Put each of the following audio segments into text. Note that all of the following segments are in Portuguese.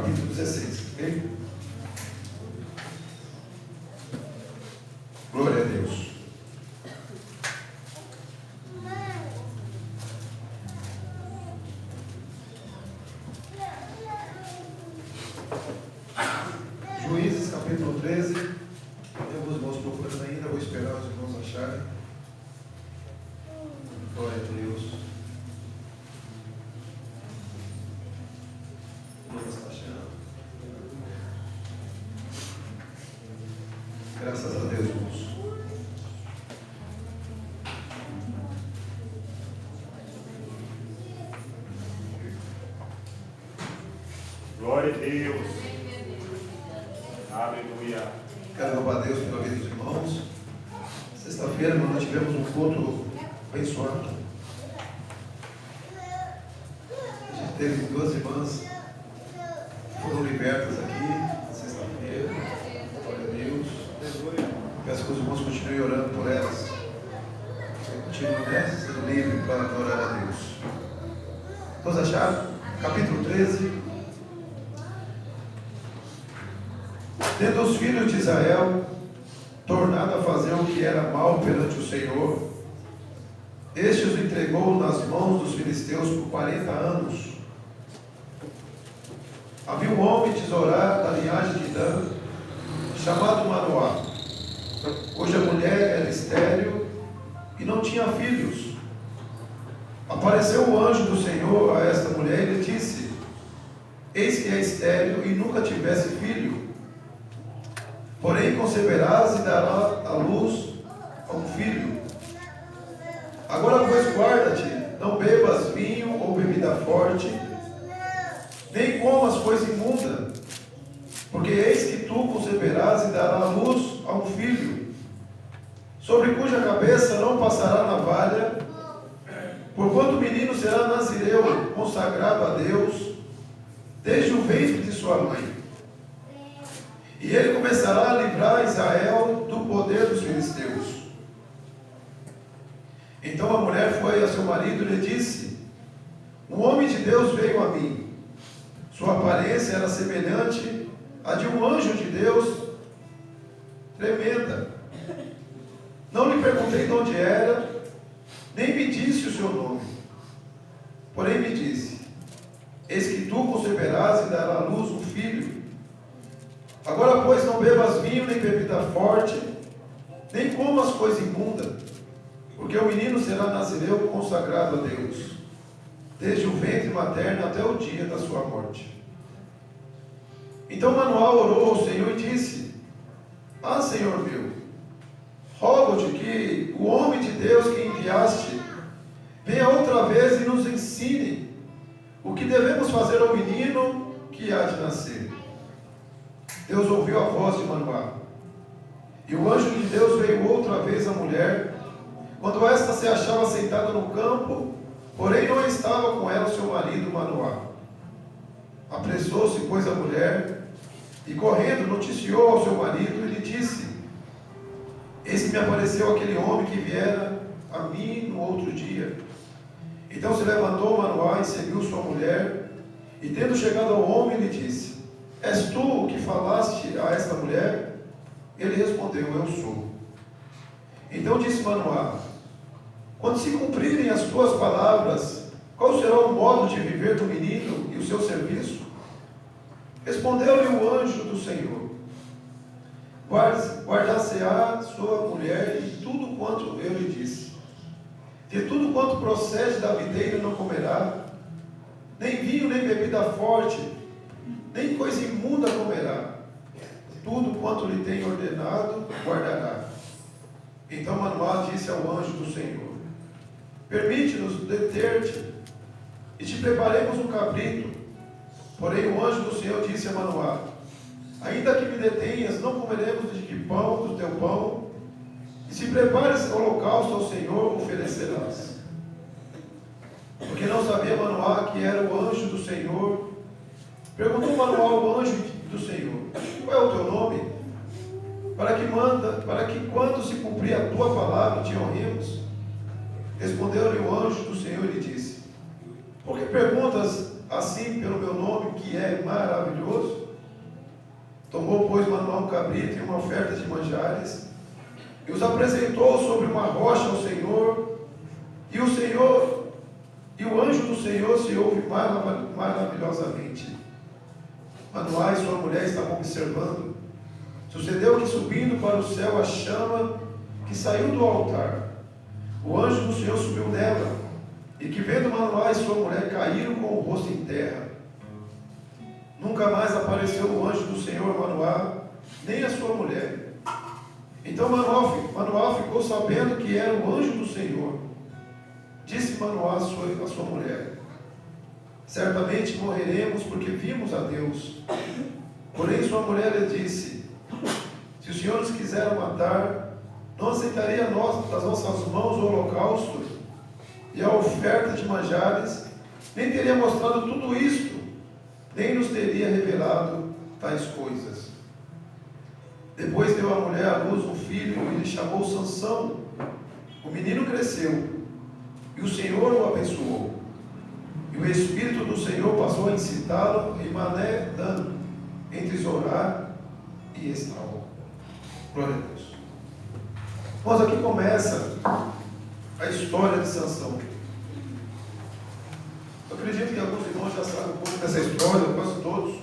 capítulo 16, ok? Glória a Deus. Juízes, capítulo 13. Tem alguns irmãos procurando ainda, vou esperar os irmãos acharem. Glória a Deus. Deus está achando. Graças a Deus, irmãos. Glória a Deus. Aleluia. Quero louvar a Deus pela vida dos irmãos. Sexta-feira nós tivemos um culto abençoado. A gente teve duas irmãs que foram libertas aqui na sexta-feira. Glória a Deus. Peço que os irmãos continuem orando por elas. Continuem sendo livres para adorar a Deus. Todos acharam? Capítulo 13. Tendo os filhos de Israel tornado a fazer o que era mal perante o Senhor, este os entregou nas mãos dos filisteus por 40 anos. Havia um homem de Zorá, da linhagem de Dan, chamado Manoá, cuja mulher era estéril e não tinha filhos. Apareceu o anjo do Senhor a esta mulher e lhe disse: eis que é estéril e nunca tivesse filho, porém conceberás e darás à luz a um filho. Agora, pois, guarda-te, não bebas vinho ou bebida forte, nem comas coisa imunda, porque eis que tu conceberás e darás à luz a um filho, sobre cuja cabeça não passará navalha, porquanto o menino será nazireu, consagrado a Deus, desde o ventre de sua mãe. E ele começará a livrar Israel do poder dos filisteus. Então a mulher foi a seu marido e lhe disse: um homem de Deus veio a mim. Sua aparência era semelhante à de um anjo de Deus, tremenda. Não lhe perguntei de onde era, nem me disse o seu nome. Porém me disse: eis que tu conceberás e darás à luz um filho. Agora, pois, não bebas vinho, nem bebida forte, nem comas coisa imunda, porque o menino será nazireu consagrado a Deus, desde o ventre materno até o dia da sua morte. Então Manoá orou ao Senhor e disse: ah, Senhor meu, rogo-te que o homem de Deus que enviaste venha outra vez e nos ensine o que devemos fazer ao menino que há de nascer. Deus ouviu a voz de Manoá. E o anjo de Deus veio outra vez à mulher, quando esta se achava sentada no campo, porém não estava com ela o seu marido Manoá. Apressou-se, pois, a mulher, e correndo noticiou ao seu marido e lhe disse: eis que me apareceu aquele homem que viera a mim no outro dia. Então se levantou Manoá e seguiu sua mulher, e tendo chegado ao homem lhe disse: és tu o que falaste a esta mulher? Ele respondeu: eu sou. Então disse Manoá: quando se cumprirem as tuas palavras, qual será o modo de viver do menino e o seu serviço? Respondeu-lhe o anjo do Senhor: guardar-se-á sua mulher de tudo quanto eu lhe disse. De tudo quanto procede da videira não comerá, nem vinho, nem bebida forte, nem coisa imunda comerá. Tudo quanto lhe tem ordenado, guardará. Então Manoá disse ao anjo do Senhor: permite-nos deter-te, e te preparemos um cabrito. Porém o anjo do Senhor disse a Manoá: ainda que me detenhas, não comeremos de pão do teu pão, e se prepares holocausto ao Senhor, oferecerás. Porque não sabia Manoá que era o anjo do Senhor. Perguntou Manoá ao anjo do Senhor: qual é o teu nome? Para que quando se cumprir a tua palavra te honremos. Respondeu-lhe o anjo do Senhor e lhe disse: por que perguntas assim pelo meu nome, que é maravilhoso? Tomou, pois, Manoá um cabrito e uma oferta de manjares, e os apresentou sobre uma rocha ao Senhor, e o anjo do Senhor se ouve maravilhosamente. Manoá e sua mulher estavam observando. Sucedeu que, subindo para o céu a chama que saiu do altar, o anjo do Senhor subiu nela, e que, vendo Manoá e sua mulher, caíram com o rosto em terra. Nunca mais apareceu o anjo do Senhor a Manoá, nem a sua mulher. Então Manoá ficou sabendo que era o anjo do Senhor. Disse Manoá a sua mulher: certamente morreremos, porque vimos a Deus. Porém sua mulher lhe disse: se o Senhor nos quiser matar, não aceitaria das nossas mãos o holocausto e a oferta de manjares, nem teria mostrado tudo isto, nem nos teria revelado tais coisas. Depois deu a mulher à luz um filho e lhe chamou Sansão. O menino cresceu, e o Senhor o abençoou. E o Espírito do Senhor passou a incitá-lo em Mané Dan, entre Zorá e Estaol. Glória a Deus. Mas aqui começa a história de Sansão. Eu acredito que alguns irmãos já sabem um pouco dessa história, quase todos.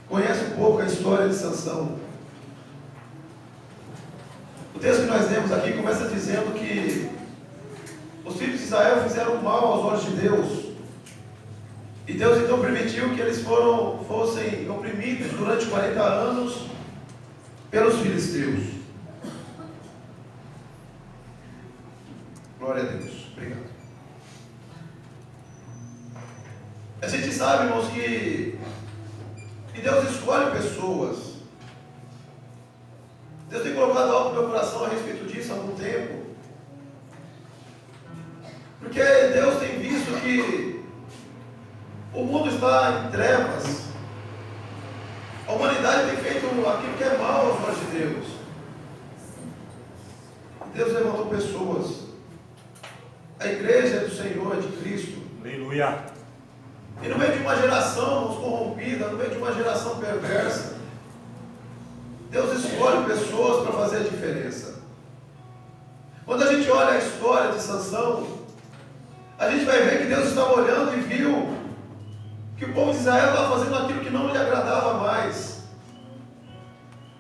Conhecem um pouco a história de Sansão. O texto que nós lemos aqui começa dizendo que os filhos de Israel fizeram mal aos olhos de Deus. E Deus então permitiu que eles fossem oprimidos durante 40 anos pelos filisteus. Glória a Deus. Obrigado. A gente sabe, irmãos, que Deus escolhe pessoas. Deus tem colocado algo no meu coração a respeito disso há algum tempo. Porque Deus tem visto que o mundo está em trevas. A humanidade tem feito aquilo que é mal aos olhos de Deus. Deus levantou pessoas. A igreja é do Senhor, é de Cristo. Aleluia. E no meio de uma geração corrompida, no meio de uma geração perversa, Deus escolhe pessoas para fazer a diferença. Quando a gente olha a história de Sansão, a gente vai ver que Deus estava olhando e viu que o povo de Israel estava fazendo aquilo que não lhe agradava mais.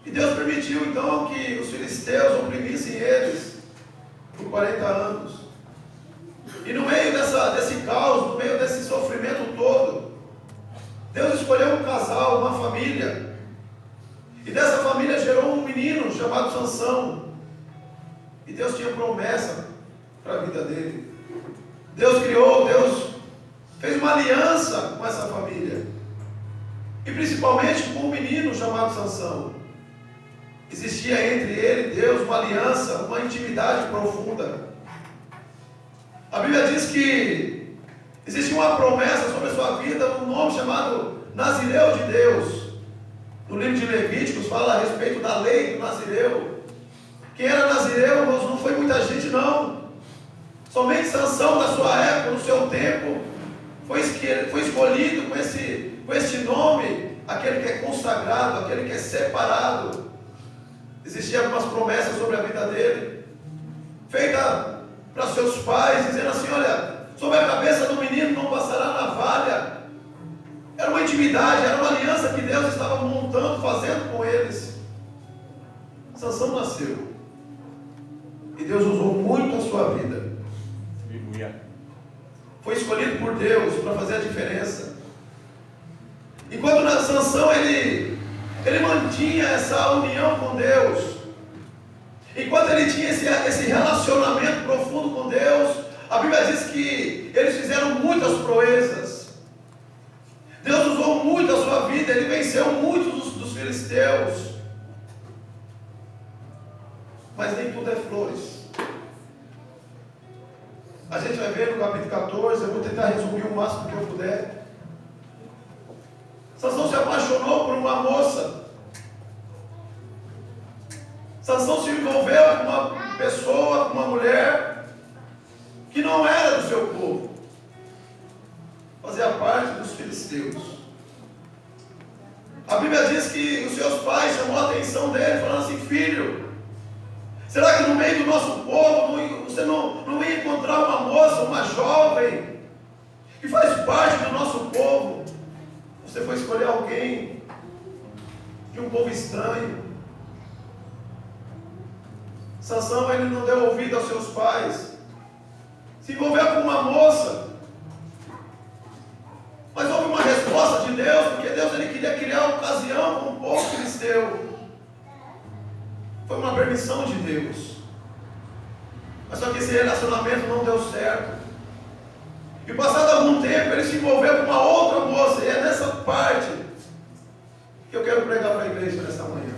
E Deus permitiu então que os filisteus oprimissem eles por 40 anos. E no meio desse caos, no meio desse sofrimento todo, Deus escolheu um casal, uma família. E dessa família gerou um menino chamado Sansão. E Deus tinha promessa para a vida dele. Deus fez uma aliança com essa família. E principalmente com um menino chamado Sansão. Existia entre ele e Deus uma aliança, uma intimidade profunda. A Bíblia diz que existe uma promessa sobre a sua vida, um nome chamado Nazireu de Deus. No livro de Levíticos fala a respeito da lei do Nazireu. Quem era Nazireu, irmãos, não foi muita gente não. Somente Sansão, na sua época, no seu tempo, foi escolhido com este nome, aquele que é consagrado, aquele que é separado. Existiam algumas promessas sobre a vida dele, feita para seus pais, dizendo assim: olha, sobre a cabeça do menino não passará navalha. Era uma intimidade, era uma aliança que Deus estava montando, fazendo com eles. Sansão nasceu, e Deus usou muito a sua vida. Aleluia. Foi escolhido por Deus para fazer a diferença. Enquanto Sansão ele mantinha essa união com Deus, enquanto ele tinha esse relacionamento profundo com Deus, a Bíblia diz que eles fizeram muitas proezas. Deus usou muito a sua vida, ele venceu muitos dos filisteus. Mas nem tudo é flores. A gente vai ver no capítulo 14, eu vou tentar resumir o máximo que eu puder. Sansão se apaixonou por uma moça. Sansão se envolveu com uma pessoa, com uma mulher que não era do seu povo. filisteus. A Bíblia diz que os seus pais chamou a atenção dele, falando assim: filho, será que no meio do nosso povo você não ia encontrar uma moça, uma jovem, que faz parte do nosso povo? Você foi escolher alguém de um povo estranho. Sansão, ele não deu ouvido aos seus pais, se envolveu com uma moça, mas houve uma resposta de Deus, porque Deus ele queria criar uma ocasião com o povo filisteu. Foi uma permissão de Deus, mas só que esse relacionamento não deu certo, e passado algum tempo ele se envolveu com uma outra moça, e é nessa parte que eu quero pregar para a igreja nesta manhã.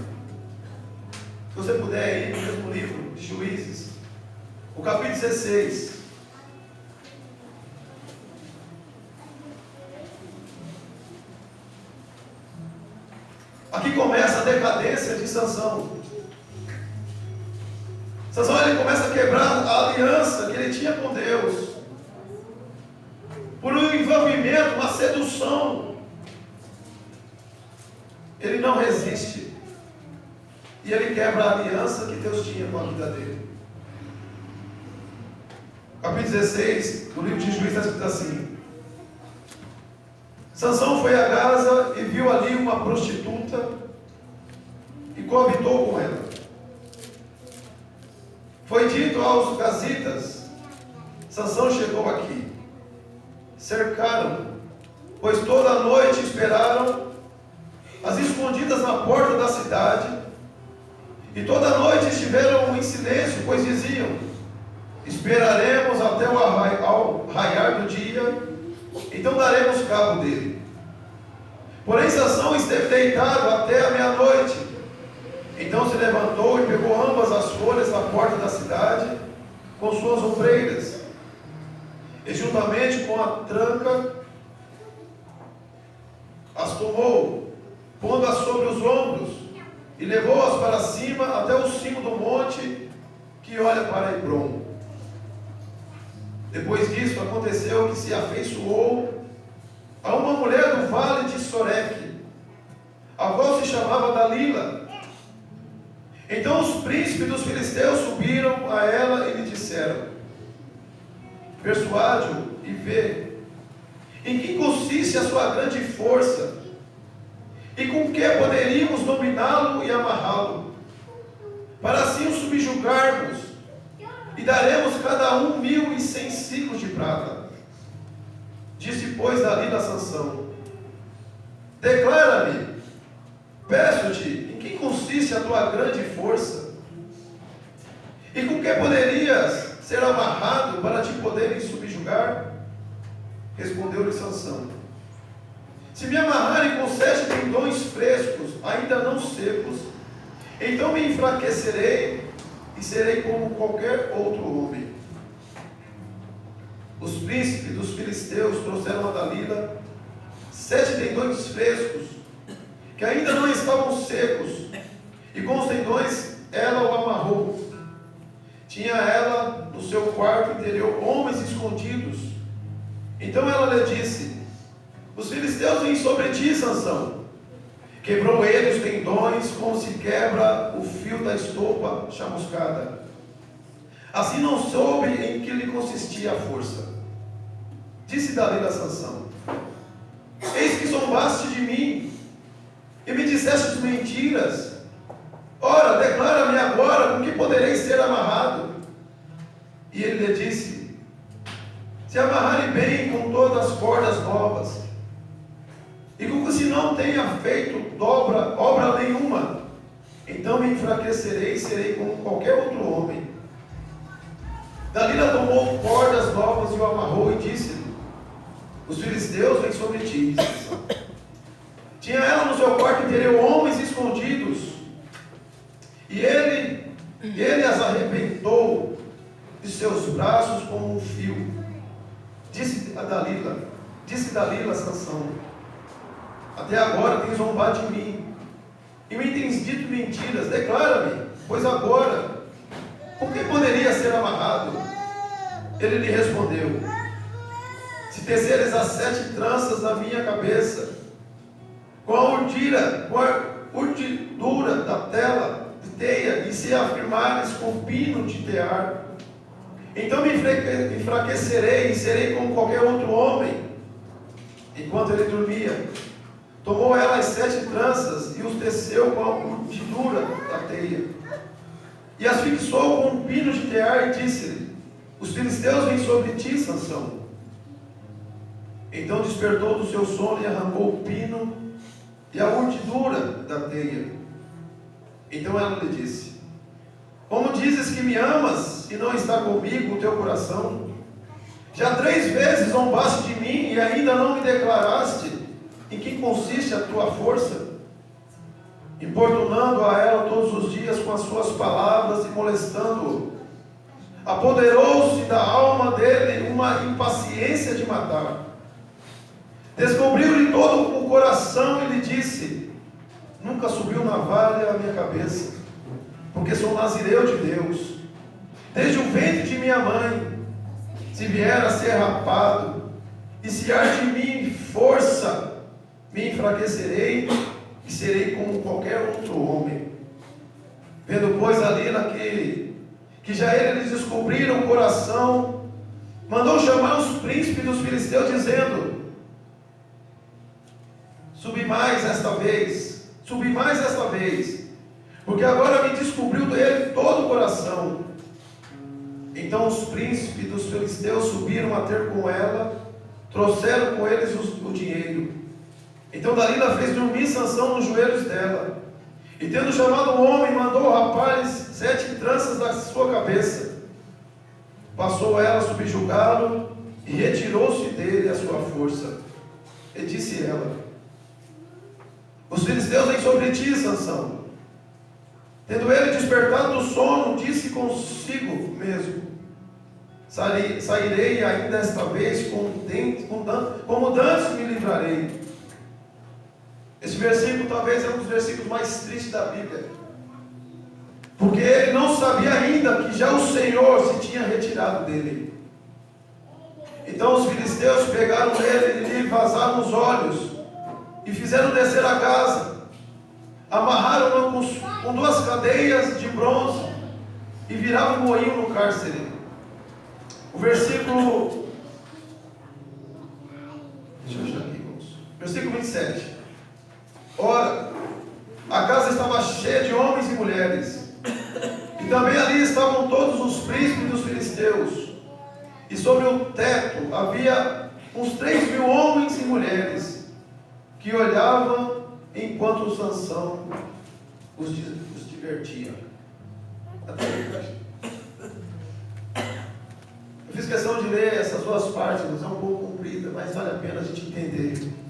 Se você puder ir no mesmo livro de Juízes, o capítulo 16. Aqui começa a decadência de Sansão. Sansão, ele começa a quebrar a aliança que ele tinha com Deus, por um envolvimento, uma sedução. Ele não resiste, e ele quebra a aliança que Deus tinha com a vida dele. Capítulo 16 do livro de Juízes está escrito assim: Sansão foi a Gaza e viu ali uma prostituta e coabitou com ela. Foi dito aos gazitas: Sansão chegou aqui. Cercaram, pois toda a noite esperaram as escondidas na porta da cidade, e toda a noite estiveram em silêncio, pois diziam: esperaremos até ao raiar do dia, então daremos cabo dele. Porém Sansão esteve deitado até a meia-noite. Então se levantou e pegou ambas as folhas da porta da cidade com suas ombreiras, e juntamente com a tranca as tomou, pondo-as sobre os ombros, e levou-as para cima até o cimo do monte que olha para Hebrom. Depois disso aconteceu que se afeiçoou a uma mulher do vale de Soreque, a qual se chamava Dalila. Então os príncipes dos filisteus subiram a ela e lhe disseram: persuade-o e vê em que consiste a sua grande força, e com que poderíamos dominá-lo e amarrá-lo, para assim o subjugarmos, e daremos cada um 1.100 ciclos de prata. Disse, pois, Dalila a Sansão: declara-me, peço-te, em que consiste a tua grande força, e com que poderias ser amarrado para te poderem subjugar? Respondeu-lhe Sansão: se me amarrarem com 7 tendões frescos, ainda não secos, então me enfraquecerei e serei como qualquer outro homem. Os príncipes dos filisteus trouxeram a Dalila 7 tendões frescos, que ainda não estavam secos, e com os tendões ela o amarrou. Tinha ela no seu quarto interior homens escondidos. Então ela lhe disse: os filisteus vêm sobre ti, Sansão. Quebrou ele os tendões, como se quebra o fio da estopa chamuscada. Assim não soube em que lhe consistia a força. Disse Dalila a Sansão: eis que zombaste de mim, e me disseste mentiras. Ora, declara-me agora com que poderei ser amarrado. E ele lhe disse: se amarrarem bem com todas as cordas novas, e com que se não tenha feito obra nenhuma, então me enfraquecerei e serei como qualquer outro homem. Dalila tomou cordas novas e o amarrou e disse-lhe: os filisteus vêm sobre ti. Tinha ela no seu quarto interior homens escondidos, e ele as arrebentou de seus braços como um fio. Disse Dalila a Sansão: até agora tens zombado de mim, e me tens dito mentiras. Declara-me, pois agora, por que poderia ser amarrado? Ele lhe respondeu: se teceres as 7 tranças na minha cabeça, com a urdidura da tela de teia, e se afirmares com pino de tear, então me enfraquecerei e serei como qualquer outro homem. Enquanto ele dormia, tomou ela as 7 tranças e os teceu com a urdidura da teia, e as fixou com um pino de tear, e disse-lhe: os filisteus vêm sobre ti, Sansão. Então despertou do seu sono e arrancou o pino e a urdidura da teia. Então ela lhe disse: como dizes que me amas e não está comigo o teu coração? Já 3 vezes zombaste de mim e ainda não me declaraste em que consiste a tua força? Importunando a ela todos os dias com as suas palavras e molestando-o, apoderou-se da alma dele uma impaciência de matar. Descobriu-lhe todo o coração e lhe disse: nunca subiu navalha à minha cabeça, porque sou nazireu de Deus, desde o ventre de minha mãe. Se vier a ser rapado, e se há de mim força, me enfraquecerei e serei como qualquer outro homem. Vendo, pois, Dalila que já eles descobriram o coração, mandou chamar os príncipes dos filisteus, dizendo: subi mais esta vez, porque agora me descobriu dele todo o coração. Então os príncipes dos filisteus subiram a ter com ela, trouxeram com eles o dinheiro. Então Dalila fez dormir Sansão nos joelhos dela, e tendo chamado o homem, mandou rapar-lhe 7 tranças da sua cabeça. Passou ela a subjugá-lo, e retirou-se dele a sua força. E disse ela: os filisteus vêm sobre ti, Sansão. Tendo ele despertado do sono, disse consigo mesmo: sairei ainda esta vez, como dantes me livrarei. Esse versículo talvez é um dos versículos mais tristes da Bíblia, porque ele não sabia ainda que já o Senhor se tinha retirado dele. Então os filisteus pegaram ele e lhe vazaram os olhos, e fizeram descer a casa, amarraram-no com 2 cadeias de bronze, e viravam um moinho no cárcere. O versículo, deixa eu achar aqui, irmãos. Versículo 27. Ora, a casa estava cheia de homens e mulheres, e também ali estavam todos os príncipes dos filisteus, e sobre o teto havia uns 3.000 homens e mulheres, que olhavam enquanto Sansão os divertia. Eu fiz questão de ler essas 2 partes, mas é um pouco comprida, mas vale a pena a gente entender.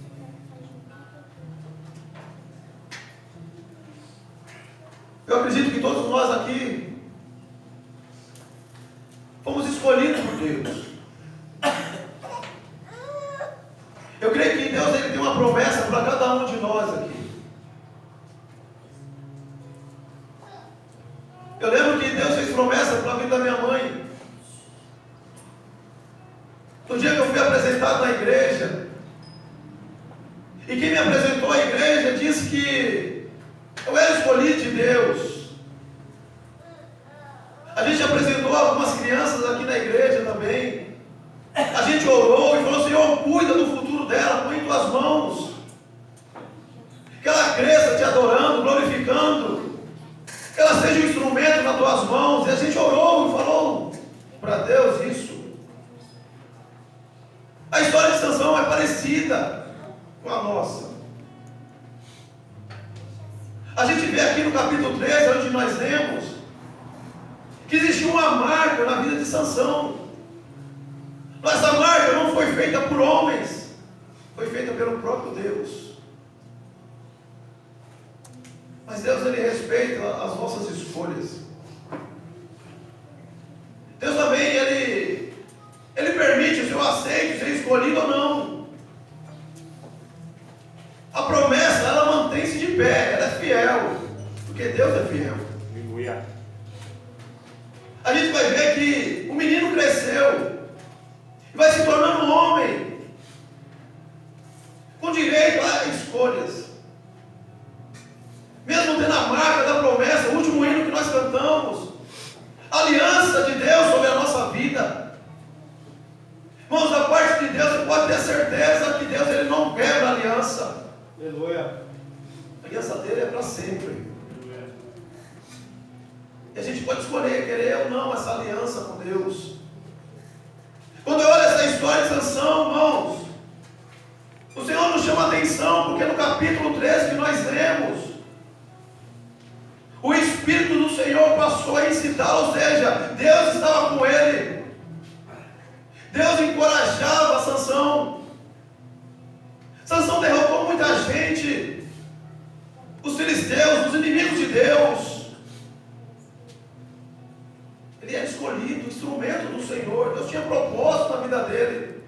Eu acredito que todos nós aqui fomos escolhidos por Deus. Eu creio que Deus ele tem uma promessa para cada um de nós aqui. Eu lembro que Deus fez promessa para a vida da minha mãe. No dia que eu fui apresentado na igreja, e quem me apresentou à igreja disse que eu era escolhido de Deus. A gente apresentou algumas crianças aqui na igreja também. A gente orou e falou: Senhor, cuida do futuro dela, põe em tuas mãos, que ela cresça te adorando, glorificando, que ela seja um instrumento nas tuas mãos. E a gente orou e falou para Deus isso. A história de Sansão é parecida com a nossa. A gente vê aqui no capítulo 13, onde nós lemos, que existia uma marca na vida de Sansão. Mas essa marca não foi feita por homens, foi feita pelo próprio Deus. Mas Deus, ele respeita as nossas escolhas. Deus também, ele permite se eu aceito ser escolhido ou não. A promessa, ela mantém-se de pé, ela é fiel, porque Deus é fiel. Aleluia. A gente vai ver que o menino cresceu, e vai se tornando um homem, escolhas. Mesmo tendo a marca da promessa, o último hino que nós cantamos, a aliança de Deus sobre a nossa vida. Irmãos, da parte de Deus, você pode ter certeza que Deus ele não quebra a aliança. Aleluia. A aliança dele é para sempre. E a gente pode escolher, querer ou não essa aliança com Deus. Quando eu olho essa história de Sansão, irmãos, o Senhor nos chama a atenção, porque no capítulo 13 que nós lemos, o Espírito do Senhor passou a incitá-lo, ou seja, Deus estava com ele. Deus encorajava Sansão. Sansão derrotou muita gente, os filisteus, os inimigos de Deus. Ele era escolhido, instrumento do Senhor. Deus tinha propósito na vida dele,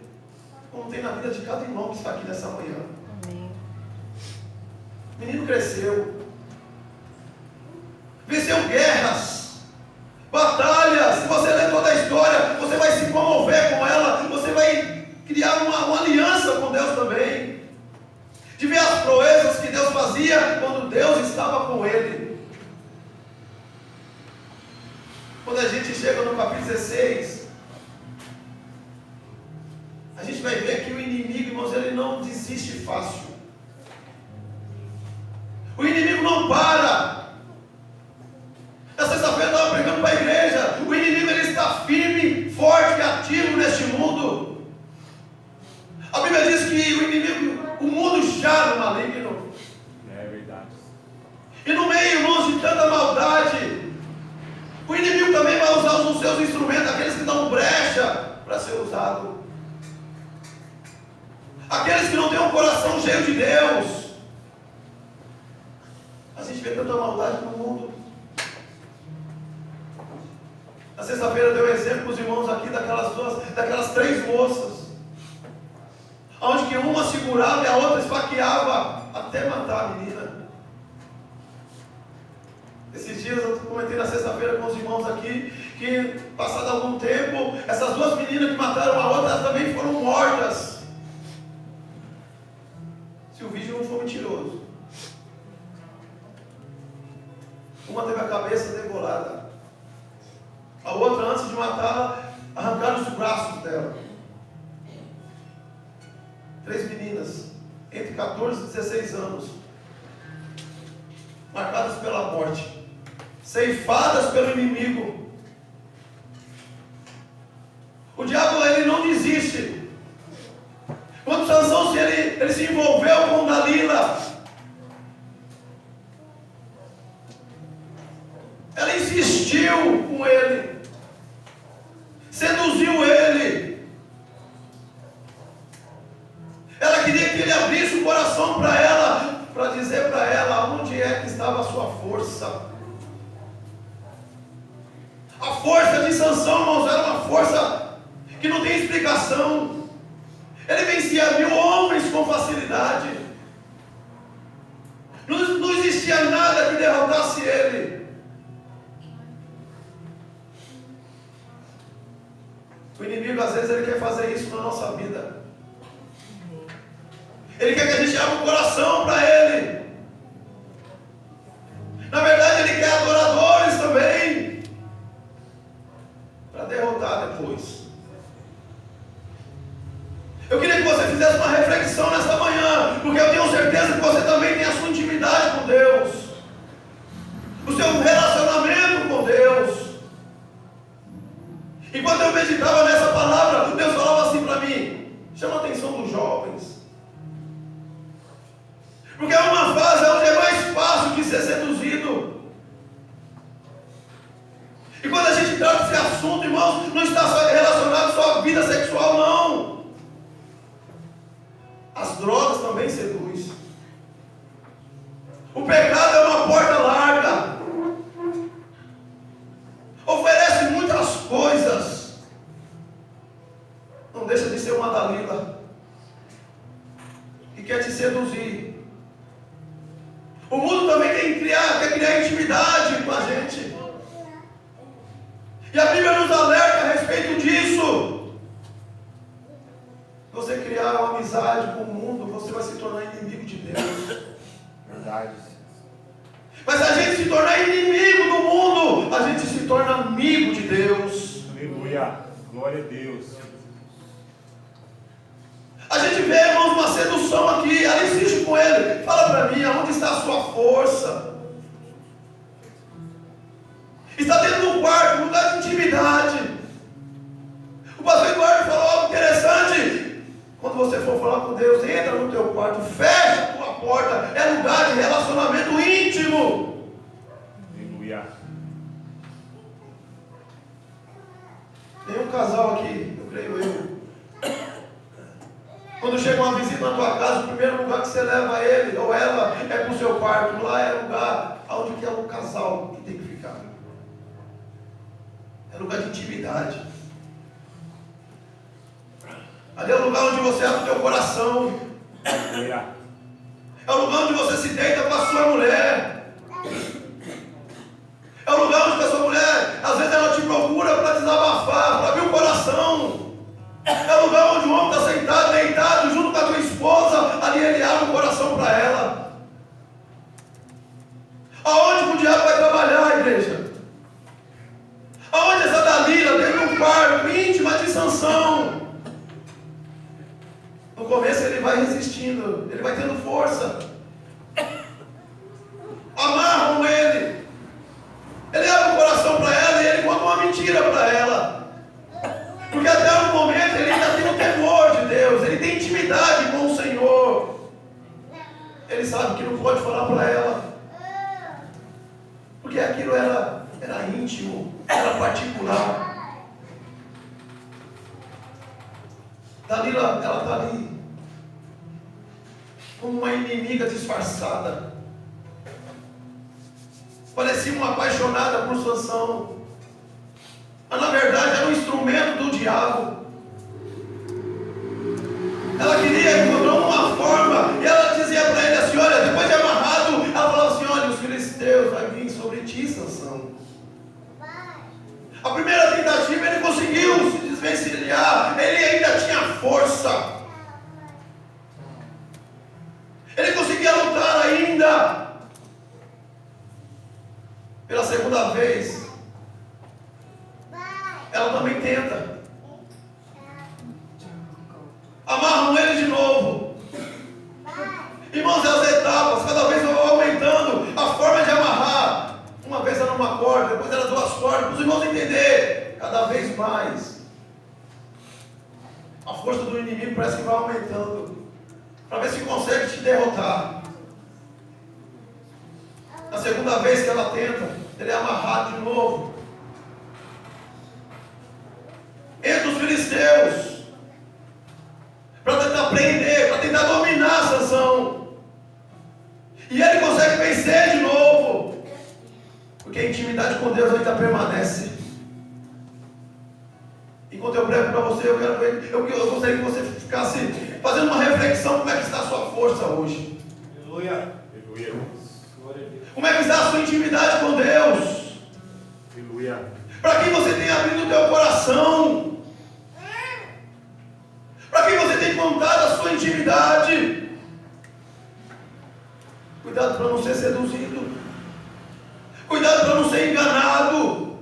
como tem na vida de cada irmão que está aqui nessa manhã. Amém. O menino cresceu, venceu guerras, batalhas. Se você ler toda a história, você vai se comover com ela, você vai criar uma aliança com Deus também, de ver as proezas que Deus fazia quando Deus estava com ele. Quando a gente chega no capítulo 16, a gente vai ver que o inimigo, irmãos, ele não desiste fácil. O inimigo não para. Na sexta-feira eu estava pregando para a igreja. O inimigo ele está firme, forte e ativo neste mundo. A Bíblia diz que o inimigo, o mundo jaz no maligno. É verdade. E no meio, irmãos, de tanta maldade, o inimigo também vai usar os seus instrumentos, aqueles que dão brecha para ser usado. Aqueles que não têm um coração cheio de Deus. A gente vê tanta maldade no mundo. Na sexta-feira eu dei um exemplo para os irmãos aqui daquelas 3 moças, onde que uma segurava e a outra esfaqueava até matar a menina. Esses dias eu comentei na sexta-feira com os irmãos aqui que, passado algum tempo, essas 2 meninas que mataram a outra, elas também foram mortas. Se o vídeo não for mentiroso. Uma teve a cabeça degolada, a outra, antes de matá-la, arrancaram os braços dela. 3 meninas, entre 14 e 16 anos, marcadas pela morte, ceifadas pelo inimigo. O diabo ele não desiste. Quando Sansão ele se envolveu com Dalila, ela insistiu com ele, seduziu ele. Ela queria que ele abrisse o coração para ela, para dizer para ela onde é que estava a sua força. A força de Sansão, irmãos, era uma força que não tem explicação. Ele vencia 1000 homens com facilidade. Não existia nada que derrotasse ele. O inimigo às vezes ele quer fazer isso na nossa vida. Ele quer que a gente abra o coração para ele. Na verdade ele quer adoradores também, para derrotar depois. Eu queria que você fizesse uma reflexão nesta manhã, porque eu tenho certeza que você também tem a sua intimidade com Deus, o seu relacionamento com Deus. Enquanto eu meditava nessa palavra, Deus falava assim para mim: chama a atenção dos jovens, porque é uma fase onde é mais fácil que ser seduzido. E quando a gente trata esse assunto, irmãos, não está só relacionado só à vida sexual, não. As drogas também seduzem. O pecado é uma porta larga, oferece muitas coisas. Não deixa de ser uma Dalila que quer te seduzir. O mundo também quer criar intimidade com a gente. E a Bíblia nos alerta a respeito disso. Você criar uma amizade com o mundo, você vai se tornar inimigo de Deus. Verdade. Mas a gente se tornar inimigo do mundo, a gente se torna amigo de Deus. Aleluia. Glória a Deus. A gente vê, irmãos, uma sedução aqui. Aí insiste com ele. Fala para mim, aonde está a sua força? Está dentro do quarto, lugar de intimidade. O pastor Eduardo falou algo interessante. Quando você for falar com Deus, entra no teu quarto, fecha a tua porta. É lugar de relacionamento íntimo. Aleluia. Tem um casal aqui, eu creio eu. Quando chega uma visita na tua casa, o primeiro lugar que você leva ele ou ela é para o seu quarto. Lá é o lugar onde que é o casal que tem que ficar. É lugar de intimidade. Ali é o lugar onde você abre o teu coração. Aleluia. É o lugar onde você se deita com a sua mulher. É o lugar onde a sua mulher, às vezes ela te procura para desabafar, para abrir o coração. É o lugar onde o homem está sentado, deitado, junto com a tua esposa. Ali ele abre o coração para ela. Aonde o diabo vai trabalhar, igreja? Aonde essa Dalila, dentro do quarto, íntima de Sansão? No começo ele vai resistindo, ele vai tendo força. Amarram ele. Ele abre o coração para ela e ele conta uma mentira para ela. Porque até o momento ele ainda tem o temor de Deus, ele tem intimidade com o Senhor. Ele sabe que não pode falar para ela. Porque aquilo era íntimo, era particular. Dalila, ela está ali como uma inimiga disfarçada. Parecia uma apaixonada por Sansão, mas na verdade era um instrumento do diabo. Ela queria encontrar uma forma, e ela dizia para ele assim: olha, depois de amarrado, ela falava assim: olha, os filisteus vão vir sobre ti, Sansão. A primeira tentativa ele conseguiu se desvencilhar, ele ainda tinha força, ele conseguia lutar ainda. Pela segunda vez, ela também tenta. Amarram ele de novo. Irmãos, as etapas, cada vez vão aumentando a forma de amarrar. Uma vez era uma corda, depois era duas cordas, para os irmãos entenderem. Cada vez mais. A força do inimigo parece que vai aumentando, para ver se consegue te derrotar. Na segunda vez que ela tenta, ele é amarrado de novo entre os filisteus, para tentar prender, para tentar dominar Sansão. E ele consegue vencer de novo, porque a intimidade com Deus ainda permanece. Enquanto eu prego para você, eu gostaria que você ficasse fazendo uma reflexão: como é que está a sua força hoje? Aleluia. Aleluia. Como é que está a sua intimidade com Deus? Aleluia. Para quem você tem abrido o teu coração? Para quem você tem contado a sua intimidade? Cuidado para não ser seduzido. Cuidado para não ser enganado.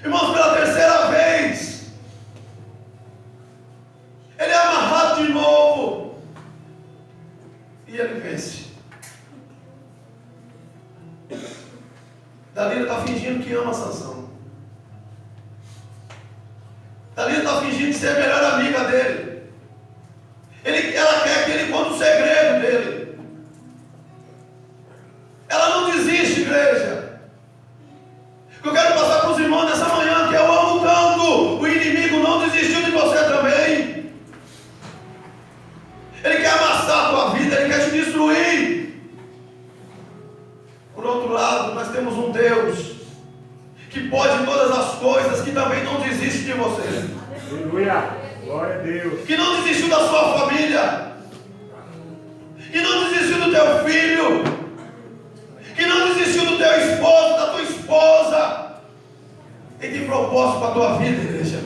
Irmãos, pela terceira vez, ele é amarrado de novo. E ele vence. Dalila está fingindo que ama Sansão. Dalila está fingindo ser a melhor amiga dele. Ela quer que ele conte o segredo dele. Ela não desiste, igreja. Eu quero passar para os irmãos nessa manhã, que eu amo tanto. O inimigo não desistiu de você também. Ele quer amassar a tua vida, ele quer te destruir. Por outro lado, nós temos um Deus que pode todas as coisas, que também não desiste de você. Aleluia. Glória a Deus. Que não desistiu da sua família. Que não desistiu do teu filho. Que não desistiu do teu esposo, da tua esposa. Ele tem propósito para a tua vida, igreja.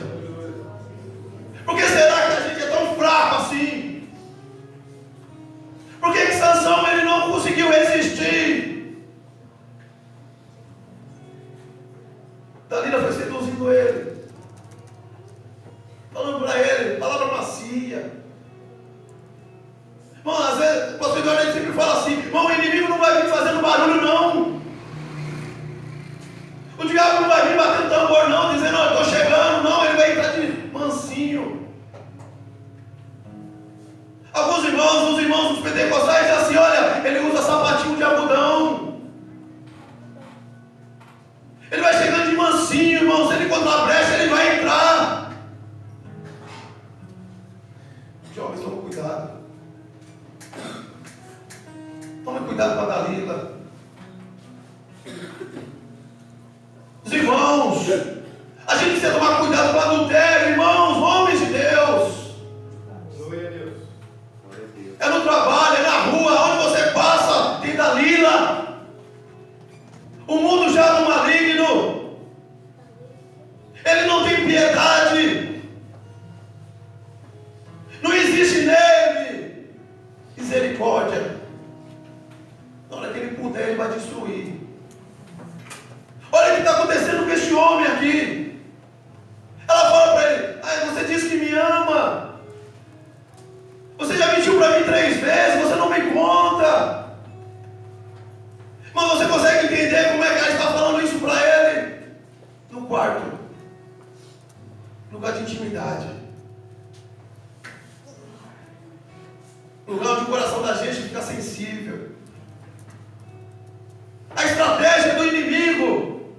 Por que será que a gente é tão fraco assim? Por que Sansão ele não conseguiu o pastor Eduardo sempre fala assim: irmão, o inimigo não vai vir fazendo barulho, não. O diabo não vai vir batendo tambor, não, dizendo: eu estou chegando, não. Ele vai entrar de mansinho. Alguns irmãos, os irmãos dos pentecostais dizem assim: olha, ele usa sapatinho de algodão. Ele vai chegando de mansinho, irmão. Se ele encontrar a brecha, ele vai entrar. Jovens, tome cuidado. Tome cuidado com a Dalila. Os irmãos, a gente precisa tomar cuidado com o adultério, irmãos, homens de Deus. Glória a Deus. É no trabalho, é na rua, onde você passa, tem Dalila. O mundo já no maligno. Ele não tem piedade. Não existe nele misericórdia. Na hora que ele puder, ele vai destruir. Olha o que está acontecendo com este homem aqui. Ela fala para ele: ai, você disse que me ama. Você já mentiu para mim 3 vezes, você não me conta. Mas você consegue entender como é que ela está falando isso para ele? No quarto, lugar de intimidade, lugar onde o coração da gente fica sensível. A estratégia do inimigo,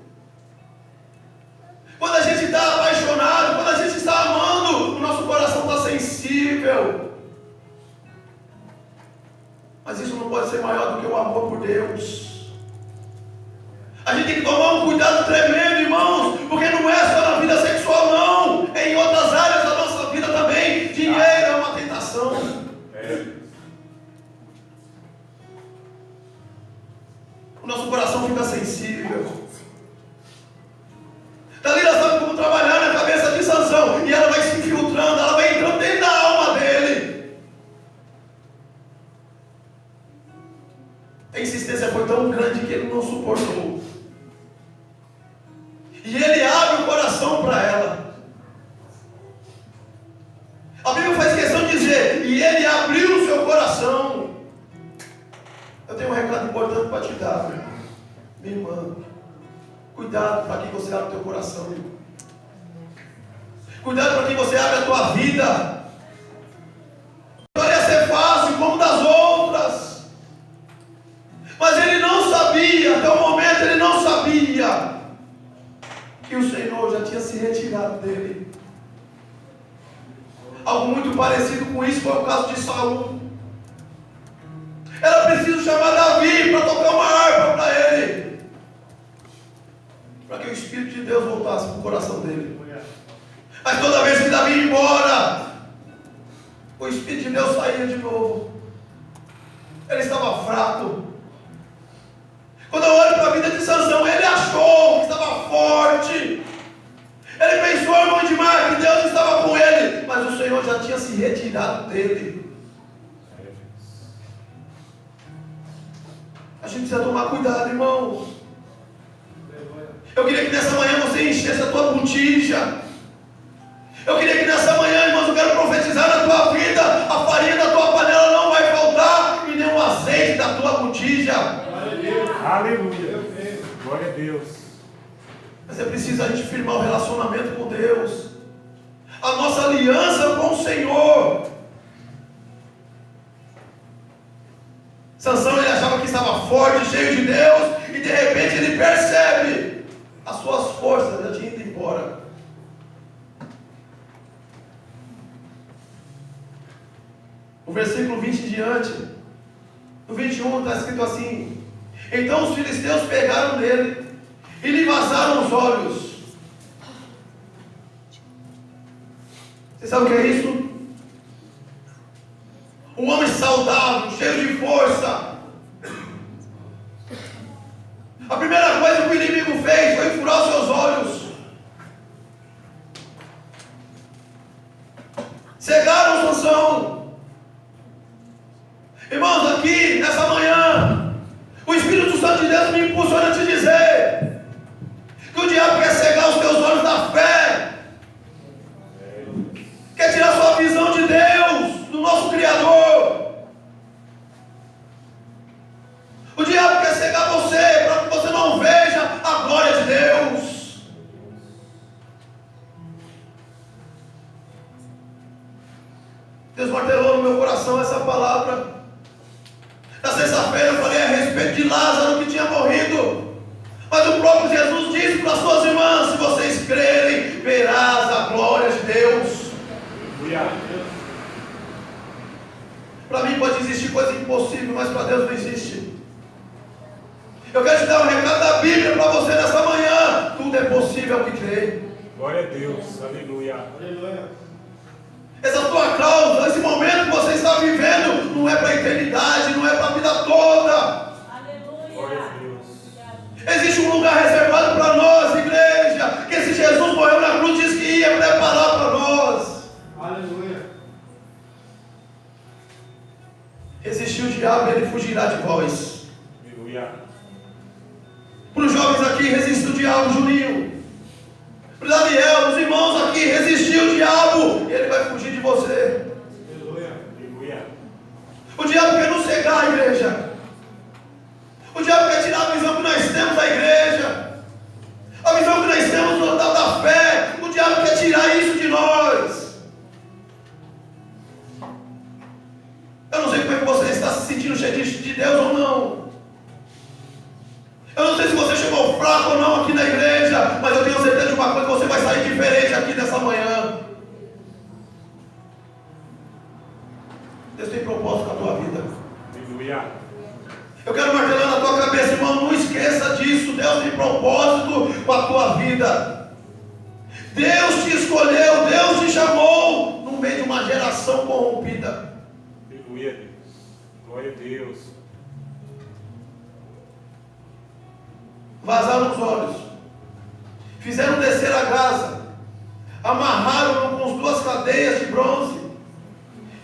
quando a gente está apaixonado, quando a gente está amando, o nosso coração está sensível. Mas isso não pode ser maior do que o amor por Deus. A gente tem que tomar um cuidado tremendo, irmãos, porque não é só na vida sexual, não. É em outras áreas da nossa vida também. Dinheiro é uma tentação. O nosso coração fica sensível. Dalila sabe como trabalhar na cabeça de Sansão, e ela vai se infiltrando, ela vai entrando dentro da alma dele. A insistência foi tão grande que ele não suportou. E ele abre o coração para ela. A Bíblia faz questão de dizer: e ele abriu o seu coração. Eu tenho um recado importante para te dar, minha irmã. Cuidado para quem você abre o teu coração. Cuidado para quem você abre a tua vida. Não ia ser fácil como das outras. Mas ele não sabia, até o momento ele não sabia que o Senhor já tinha se retirado dele. Algo muito parecido com isso foi o caso de Saul. Era preciso chamar Davi para tocar uma harpa para ele, para que o Espírito de Deus voltasse para o coração dele. Mas toda vez que Davi ia embora, o Espírito de Deus saía de novo. Ele estava fraco. Quando eu olho para a vida de Sansão, ele achou que estava forte. Ele pensou, irmão demais, que Deus estava com ele, mas o Senhor já tinha se retirado dele. A gente precisa tomar cuidado, irmãos. Eu queria que nessa manhã você enchesse a tua botija. Eu queria que nessa manhã, irmãos, eu quero profetizar na tua vida: a farinha da tua panela não vai faltar, e nem o azeite da tua botija. Aleluia. Glória a Deus. Mas é preciso a gente firmar o relacionamento com Deus, a nossa aliança com o Senhor. Sansão, ele achava que estava forte, cheio de Deus, e de repente ele percebe as suas forças já tinham ido embora. O versículo 20 em diante, no 21 está escrito assim: então os filisteus pegaram nele e lhe vazaram os olhos. Você sabe o que é isso? Um homem saudável, cheio de força. A primeira coisa que o inimigo fez foi furar os seus olhos. Cegaram Sansão. Irmãos, aqui, nessa manhã, o Espírito Santo de Deus me impulsiona a te dizer que o diabo quer cegar os teus olhos da fé, quer tirar sua visão de Deus, do nosso Criador. cegar você, para que você não veja a glória de Deus. Deus martelou no meu coração essa palavra. Na sexta-feira eu falei a respeito de Lázaro que tinha morrido. Mas o próprio Jesus disse para as suas irmãs: se vocês crerem, verás a glória de Deus. Para mim pode existir coisa impossível, mas para Deus não existe. Eu quero te dar um recado da Bíblia para você nessa manhã. Tudo é possível ao que crê. Glória a Deus, aleluia. Essa tua causa, esse momento que você está vivendo, não é para a eternidade, não é para a vida toda. Glória a Deus. Existe um lugar reservado para nós, igreja, que esse Jesus morreu na cruz, diz que ia preparar para nós. Aleluia. Resistir o diabo, ele fugirá de vós. Aleluia. Para os jovens aqui, resistir o diabo, Juninho. Para o Daniel, os irmãos aqui, resistir o diabo, ele vai fugir de você. Aleluia. Aleluia. O diabo quer nos cegar, igreja. O diabo quer tirar a visão que nós temos da igreja, a visão que nós temos da fé. O diabo quer tirar isso de nós. Eu não sei como é que você está se sentindo cheio de Deus ou não. Eu não sei se você chegou fraco ou não aqui na igreja, mas eu tenho certeza de uma coisa: você vai sair diferente aqui nessa manhã. Deus tem propósito com a tua vida. Aleluia. Eu quero martelar na tua cabeça, irmão, não esqueça disso. Deus tem propósito com a tua vida. Deus te escolheu, Deus te chamou no meio de uma geração corrompida. Aleluia, Deus. Glória a Deus. Vazaram os olhos, fizeram descer a Gaza, amarraram-no com as duas cadeias de bronze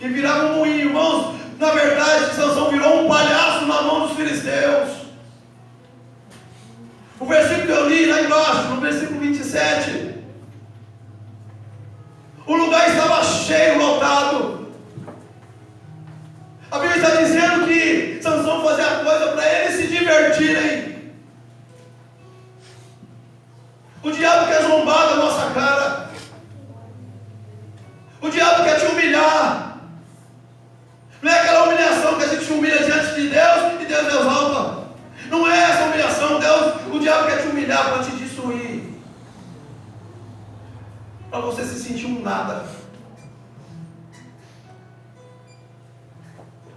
e viraram um moinho. Irmãos, na verdade, Sansão virou um palhaço na mão dos filisteus. O versículo que eu li lá embaixo, no versículo 27, o lugar estava cheio, lotado. A Bíblia está dizendo que Sansão fazia a coisa para eles se divertirem. O diabo quer zombar da nossa cara. O diabo quer te humilhar. Não é aquela humilhação que a gente humilha diante de Deus e Deus exalta. Não é essa humilhação. O diabo quer te humilhar para te destruir, para você se sentir um nada.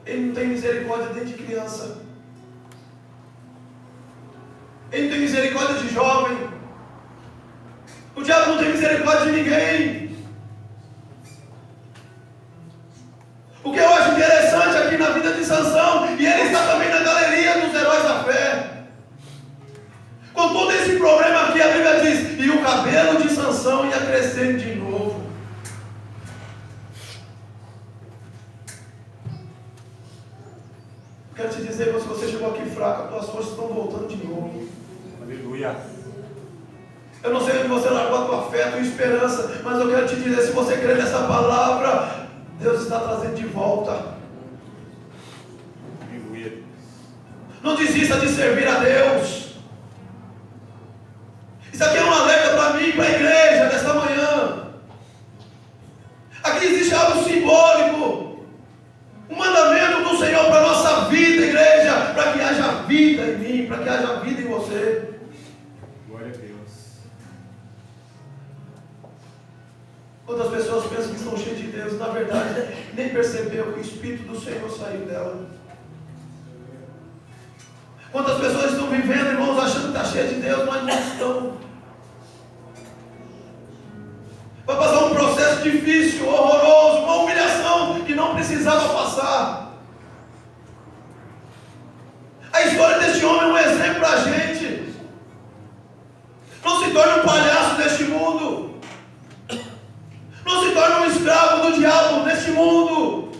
Ele não tem misericórdia nem de criança. Ele não tem misericórdia de jovem. O diabo não tem misericórdia de ninguém. O que eu acho interessante aqui na vida de Sansão, e ele está também na galeria dos heróis da fé. Com todo esse problema aqui, a Bíblia diz: e o cabelo de Sansão ia crescendo de novo. Quero te dizer, se você chegou aqui fraco, as tuas forças estão voltando de novo. Aleluia. Eu não sei onde você largou a tua fé, a tua esperança, mas eu quero te dizer, se você crê nessa palavra, Deus está trazendo de volta. Aleluia. Não desista de servir a Deus. Isso aqui é um alerta para mim, para a igreja, nesta manhã. Aqui existe algo simbólico, um mandamento do Senhor para a nossa vida, igreja, para que haja vida em mim, para que haja vida em você. Glória a Deus. Quantas pessoas pensam que estão cheias de Deus, na verdade, nem percebeu que o Espírito do Senhor saiu dela. Quantas pessoas estão vivendo, irmãos, achando que está cheia de Deus, mas não estão. Vai passar um processo difícil, horroroso, uma humilhação que não precisava passar. A história deste homem é um exemplo para a gente. Não se torne um palhaço neste mundo. Não se torne um escravo do diabo neste mundo.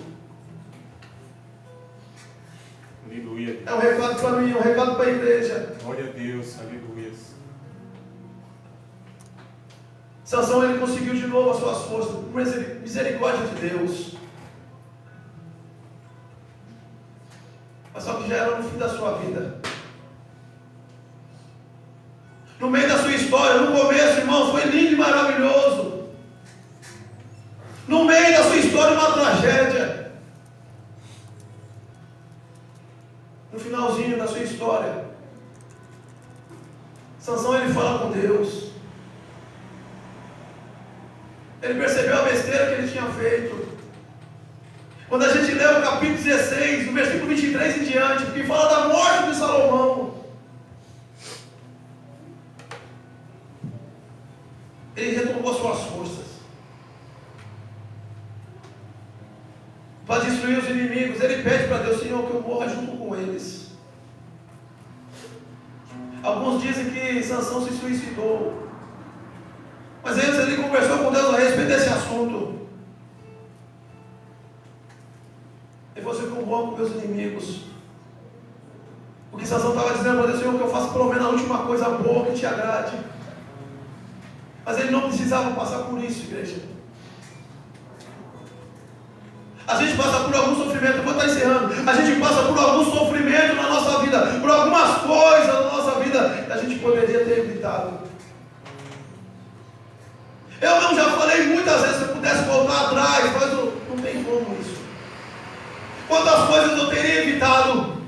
Aleluia. É um recado para mim, é um recado para a igreja. Glória a Deus. Aleluia. Sansão, ele conseguiu de novo as suas forças, por misericórdia de Deus. Mas só que já era no fim da sua vida. No meio da sua história, no começo, irmãos, foi lindo e maravilhoso. No meio da sua história, uma tragédia. No finalzinho da sua história, Sansão, ele fala com Deus. Ele percebeu a besteira que ele tinha feito. Quando a gente lê o capítulo 16, no versículo 23 em diante, que fala da morte de Salomão, ele retomou suas forças para destruir os inimigos. Ele pede para Deus: Senhor, que eu morra junto com eles. Alguns dizem que Sansão se suicidou, mas antes ele conversou com Deus a respeito desse assunto. Ele falou assim: eu morro com meus inimigos. Porque Sansão estava dizendo para Deus: Senhor, que eu faça pelo menos a última coisa boa que te agrade. Mas ele não precisava passar por isso, igreja. A gente passa por algum sofrimento, eu vou estar encerrando. A gente passa por algum sofrimento na nossa vida, por algumas coisas na nossa vida que a gente poderia ter evitado. Eu mesmo já falei muitas vezes, se eu pudesse voltar atrás, mas não tem como isso. Quantas coisas eu teria evitado?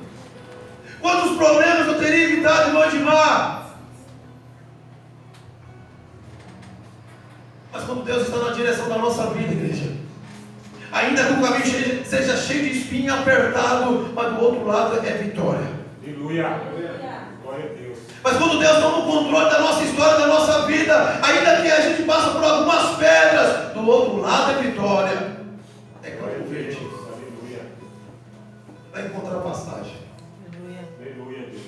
Quantos problemas eu teria evitado em Lodimar? Mas quando Deus está na direção da nossa vida, igreja, ainda que o caminho seja cheio de espinho, apertado, mas do outro lado é vitória. Aleluia. Glória a Deus. Mas quando Deus está no controle da nossa história, da nossa vida, ainda que a gente passe por algumas pedras, do outro lado é vitória. É Campo Verde. Aleluia. Vai encontrar pastagem. Aleluia, Deus.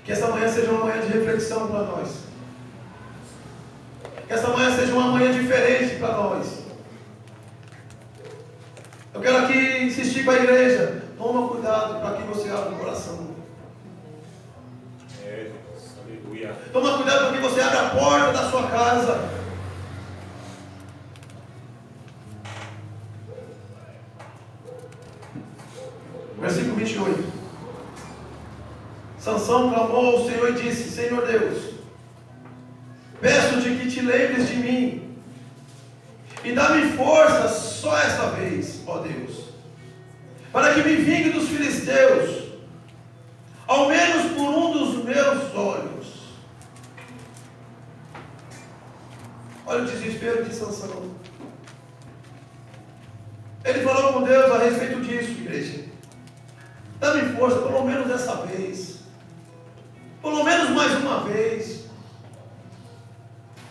Que essa manhã seja uma manhã de reflexão para nós. Que essa manhã seja uma manhã diferente para nós. Eu quero aqui insistir com a igreja: toma cuidado para que você abra o coração. É, Deus. Aleluia. Toma cuidado para que você abra a porta da sua casa. Versículo 28. Sansão clamou ao Senhor e disse: Senhor Deus, peço-te que te lembres de mim e dá-me força só esta vez, ó Deus, para que me vingue dos filisteus, ao menos por um dos meus olhos. Olha o desespero de Sansão. Ele falou com Deus a respeito disso, igreja. Dá-me força, pelo menos dessa vez. Pelo menos mais uma vez.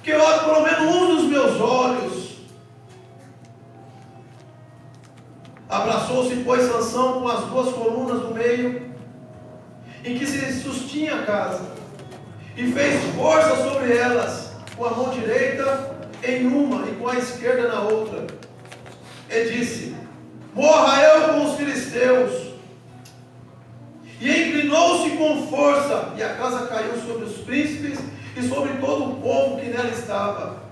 Que eu olhe pelo menos um dos meus olhos. Abraçou-se, pois, Sansão com as duas colunas do meio, em que se sustinha a casa, e fez força sobre elas, com a mão direita em uma e com a esquerda na outra. E disse: morra eu com os filisteus. E inclinou-se com força, e a casa caiu sobre os príncipes e sobre todo o povo que nela estava.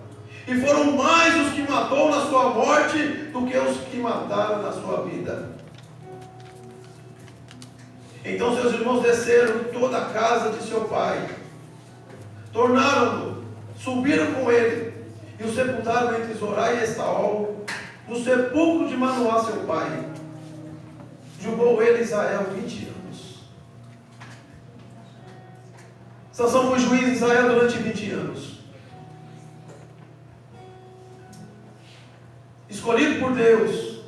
E foram mais os que matou na sua morte do que os que mataram na sua vida. Então seus irmãos desceram de toda a casa de seu pai, tornaram-no, subiram com ele, e o sepultaram entre Zorá e Estaol, no sepulcro de Manoá seu pai. Julgou ele Israel 20 anos. Sansão foi juiz de Israel durante 20 anos. Escolhido por Deus.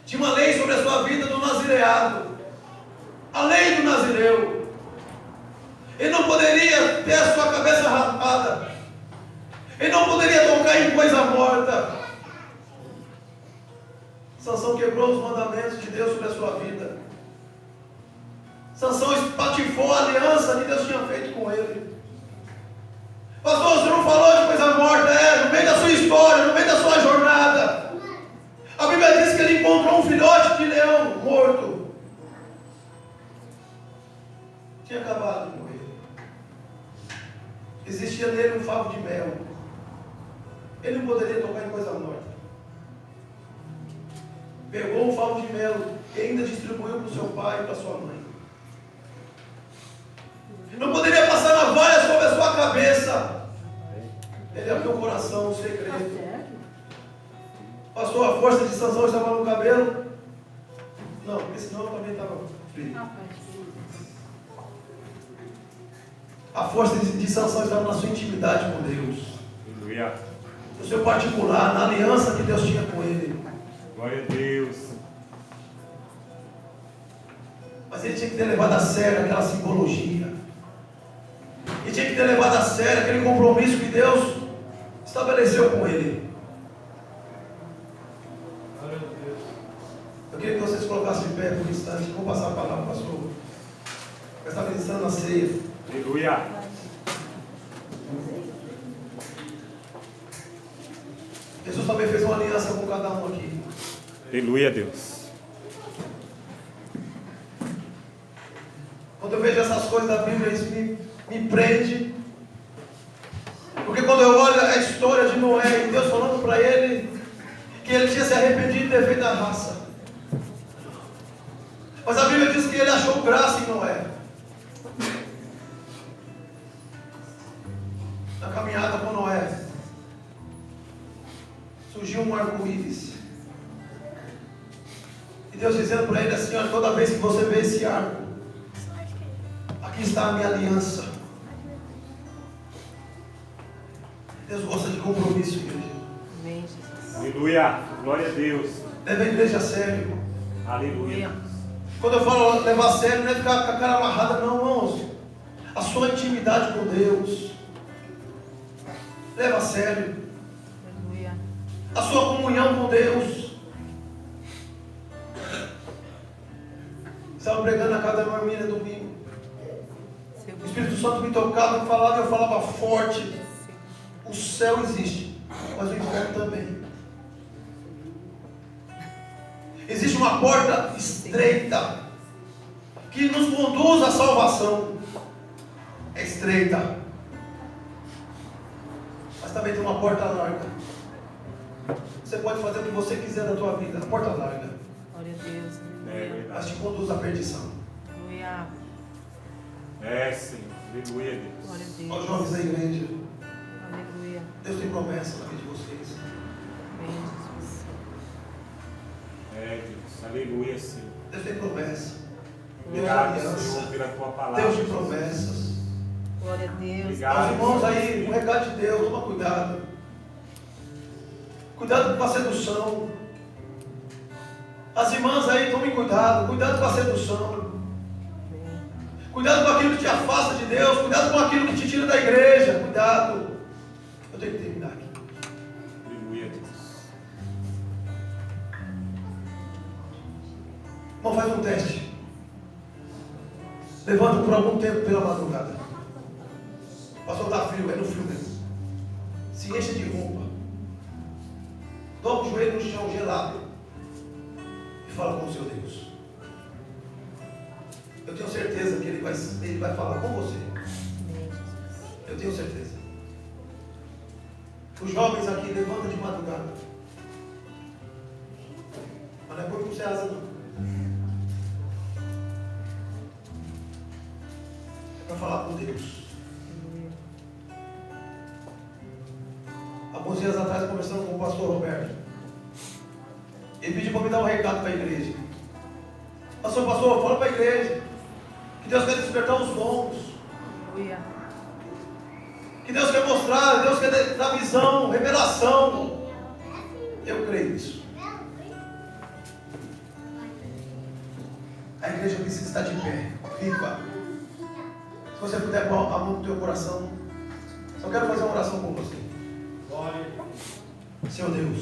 Tinha uma lei sobre a sua vida do nazireado. A lei do nazireu. Ele não poderia ter a sua cabeça raspada. Ele não poderia tocar em coisa morta. Sansão quebrou os mandamentos de Deus sobre a sua vida. Sansão espatifou a aliança que Deus tinha feito com ele. Pastor, você não falou de coisa morta? No meio da sua história, no meio da sua jornada, a Bíblia diz que ele encontrou um filhote de leão morto. Tinha acabado de morrer. Existia nele um favo de mel. Ele não poderia tocar em coisa morta. Pegou um favo de mel e ainda distribuiu para o seu pai e para sua mãe. Não poderia passar navalha sobre a sua cabeça. Ele abriu o coração, o segredo. Pastor, a força de Sansão estava no cabelo? Não, porque senão eu também estava frio. A força de Sansão estava na sua intimidade com Deus. Aleluia. No seu particular, na aliança que Deus tinha com ele. Glória a Deus. Mas ele tinha que ter levado a sério aquela simbologia. Ele tinha que ter levado a sério aquele compromisso que Deus estabeleceu com ele. Eu queria que vocês colocassem de pé por um instante. Vou passar a palavra, pastor. Eu estava ministrando na ceia. Aleluia. Jesus também fez uma aliança com cada um aqui. Aleluia, Deus. Quando eu vejo essas coisas da Bíblia, isso me prende. Porque quando eu olho a história de Noé e Deus falando para ele que ele tinha se arrependido de ter feito a raça. Mas a Bíblia diz que ele achou graça em Noé. Na caminhada com Noé, surgiu um arco-íris. E Deus dizendo para ele assim: olha, toda vez que você vê esse arco, aqui está a minha aliança. Deus gosta de compromisso, igreja. Amém, Jesus. Aleluia. Glória a Deus. Leva a igreja a sério. Aleluia. Quando eu falo levar a sério, não é ficar com a cara amarrada, não, irmãos. A sua intimidade com Deus. Leva a sério. Aleluia. A sua comunhão com Deus. Estava pregando na casa da minha irmã domingo. O Espírito Santo me tocava e falava, eu falava forte. O céu existe, mas o inferno também. Existe uma porta estreita que nos conduz à salvação. É estreita, mas também tem uma porta larga. Você pode fazer o que você quiser da tua vida, a porta larga, Glória a Deus. É Aleluia. mas verdade. te conduz à perdição. Aleluia. É, Senhor. Aleluia, Deus. Glória a Deus. Aos jovens da igreja, Aleluia. Deus tem promessa na vida de vocês. Amém, Jesus. É, Deus. Aleluia, Senhor. Deus tem promessa. Deus de Obrigado, Senhor, aliança. pela tua palavra. Deus de promessas. Glória a Deus. Obrigado. Aos irmãos aí, um recado de Deus, toma cuidado. Cuidado com a sedução. As irmãs aí, tomem cuidado. Cuidado com a sedução. Amém. Cuidado com aquilo que te afasta de Deus. Cuidado com aquilo que te tira da igreja. Cuidado. Eu tenho que terminar aqui. Aleluia, Deus. Irmão, faz um teste. Levanta por algum tempo pela madrugada. Pastor, está frio, é no frio mesmo. Se enche de roupa. Dobra o joelho no chão gelado. E fala com o seu Deus. Eu tenho certeza que Ele vai falar com você. Amém, Jesus. Eu tenho certeza. Os jovens aqui levantam de madrugada. Mas não é porque você é asa, não. É para falar com Deus. Aleluia. Alguns dias atrás, conversando com o pastor Roberto, ele pediu para me dar um recado para a igreja. Pastor, fala para a igreja que Deus quer despertar os dons, Aleluia. que Deus quer mostrar, Deus quer dar visão, revelação. Eu creio nisso. A igreja precisa estar de pé, viva. Se você puder pôr a mão no teu coração, só quero fazer uma oração com você. Seu Deus,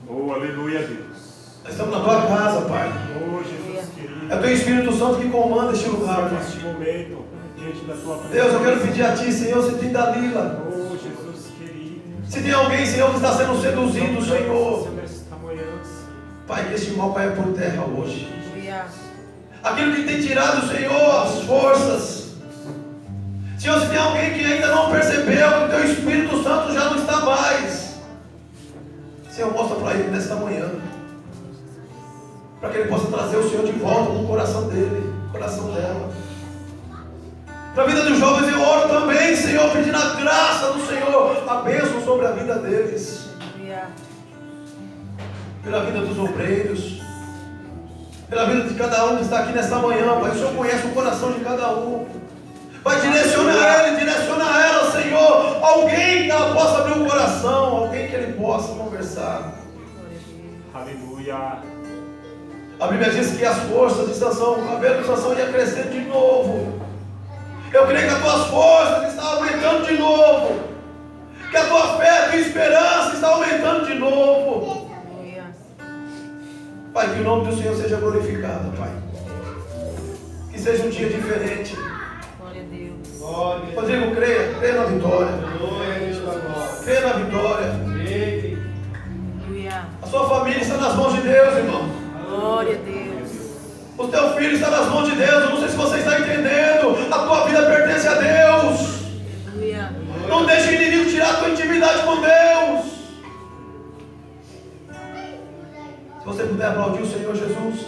Oh, aleluia, Deus. nós estamos na tua casa, Pai. Oh, Jesus querido. É o teu Espírito Santo que comanda este lugar, Pai. Neste momento, diante da tua presença. Deus, eu quero pedir a Ti, Senhor, se tem Dalila, Oh, Jesus querido. se tem alguém, Senhor, que está sendo seduzido, Senhor, Nesta manhã, Senhor. Pai, que este mal caia por terra hoje. Aleluia. Aquilo que tem tirado, Senhor, as forças. Senhor, se tem alguém que ainda não percebeu que o teu Espírito Santo já não está mais, Senhor, mostra para ele nesta manhã, para que ele possa trazer o Senhor de volta no coração dele, no coração dela. Para a vida dos jovens Senhor, pedindo a graça do Senhor, a bênção sobre a vida deles, Aleluia. pela vida dos obreiros, pela vida de cada um que está aqui nesta manhã, Pai. O Senhor conhece o coração de cada um. Pai, direciona ele, direciona ela, Senhor. Alguém que ela possa abrir o coração, alguém que ele possa conversar. Aleluia. A Bíblia diz que as forças de Sansão, o cabelo de Sansão ia crescendo de novo. Eu creio que as tuas forças estão aumentando de novo. Que a tua fé, a tua esperança está aumentando de novo. Aleluia. Pai, que o nome do Senhor seja glorificado, Pai. Que seja um dia diferente. Glória a Deus. Rodrigo, creia na vitória. Creia na vitória. Aleluia. A sua família está nas mãos de Deus, irmão. Glória a Deus. O teu filho está nas mãos de Deus. Eu não sei se você está entendendo. A tua vida pertence a Deus. Aleluia. Não deixe o inimigo tirar a tua intimidade com Deus. Se você puder aplaudir o Senhor Jesus.